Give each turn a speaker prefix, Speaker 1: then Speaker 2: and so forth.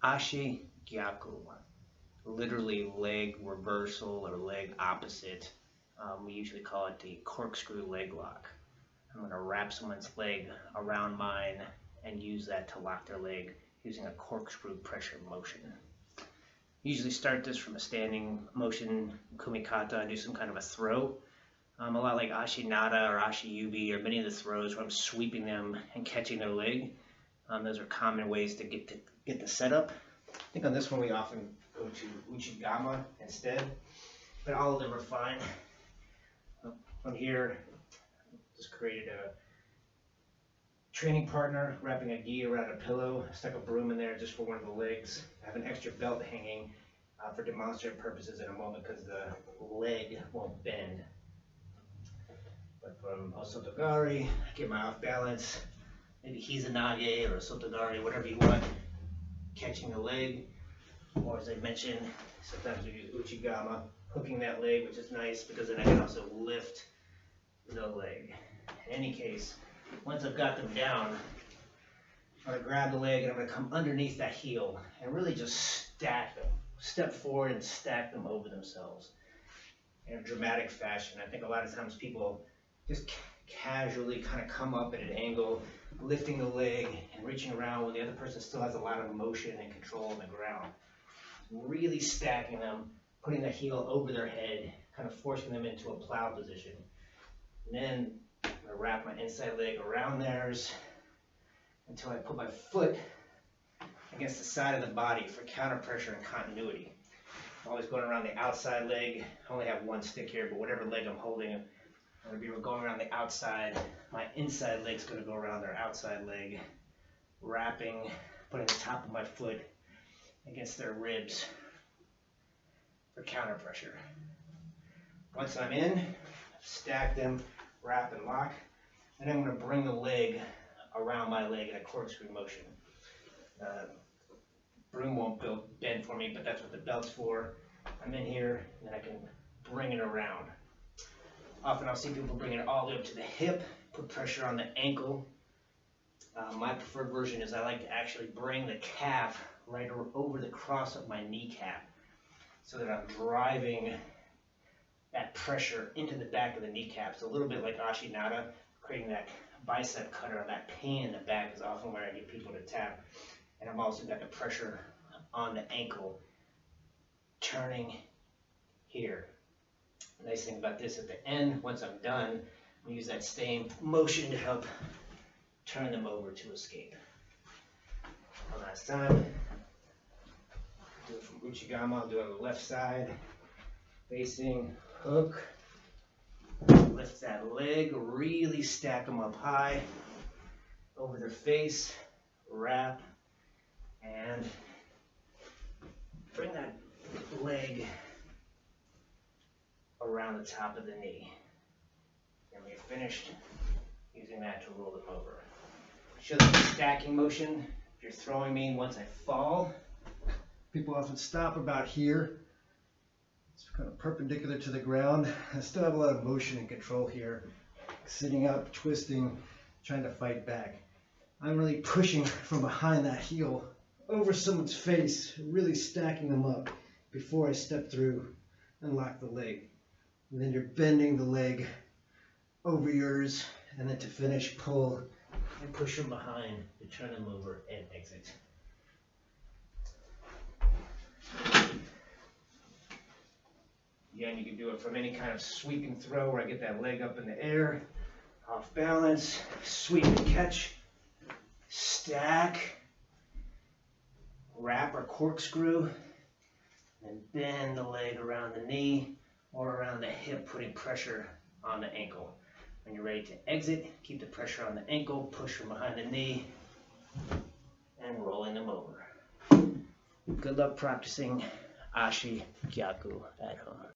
Speaker 1: Ashi, Gyaku, literally leg reversal or leg opposite. We usually call it the corkscrew leg lock. I'm going to wrap someone's leg around mine and use that to lock their leg using a corkscrew pressure motion. Usually start this from a standing motion, kumikata, and do some kind of a throw. A lot like Ashi Nada or Ashi Yubi or many of the throws where I'm sweeping them and catching their leg. Those are common ways to get the setup. I think on this one we often go to Uchigama instead, but all of them are fine. From here, just created a training partner, wrapping a gi around a pillow, stuck a broom in there just for one of the legs. I have an extra belt hanging for demonstrative purposes in a moment because the leg won't bend. But from Osotogari, I get my off balance, maybe Hizanage or Osotogari, whatever you want, catching the leg. Or as I mentioned, sometimes we use Uchigama, hooking that leg, which is nice because then I can also lift the leg. In any case, once I've got them down, I'm going to grab the leg and I'm going to come underneath that heel and really just stack them. Step forward and stack them over themselves in a dramatic fashion. I think a lot of times people just casually kind of come up at an angle, lifting the leg and reaching around when the other person still has a lot of motion and control on the ground. Really stacking them, putting the heel over their head, kind of forcing them into a plow position. And then I'm going to wrap my inside leg around theirs until I put my foot against the side of the body for counter pressure and continuity. I'm always going around the outside leg. I only have one stick here, but whatever leg I'm holding, I'm going to be going around the outside. My inside leg's going to go around their outside leg, wrapping, putting the top of my foot against their ribs for counter pressure. Once I'm in, stack them, wrap and lock, and I'm going to bring the leg around my leg in a corkscrew motion. Broom won't bend for me, but that's what the belt's for. I'm in here, and then I can bring it around. Often I'll see people bring it all the way up to the hip, put pressure on the ankle. My preferred version is I like to actually bring the calf right over the cross of my kneecap so that I'm driving that pressure into the back of the kneecap. So a little bit like Ashi Nada, creating that bicep cutter, that pain in the back is often where I get people to tap. And I've also got the pressure on the ankle turning here. The nice thing about this at the end, once I'm done, I'll use that same motion to help turn them over to escape. One last time. Do it from Uchigama, I'll do it on the left side. Facing, hook, lift that leg, really stack them up high, over their face, wrap, and bring that leg around the top of the knee. And when you're finished, using that to roll them over. Show them the stacking motion. If you're throwing me once I fall, people often stop about here. It's kind of perpendicular to the ground. I still have a lot of motion and control here. Sitting up, twisting, trying to fight back. I'm really pushing from behind that heel over someone's face, really stacking them up before I step through and lock the leg. And then you're bending the leg over yours, and then to finish, pull and push from behind to turn them over and exit. Again, you can do it from any kind of sweeping throw where I get that leg up in the air, off balance, sweep and catch, stack, wrap or corkscrew, and bend the leg around the knee or around the hip, putting pressure on the ankle. When you're ready to exit, keep the pressure on the ankle, push from behind the knee, and rolling them over. Good luck practicing Ashi Gyaku at home.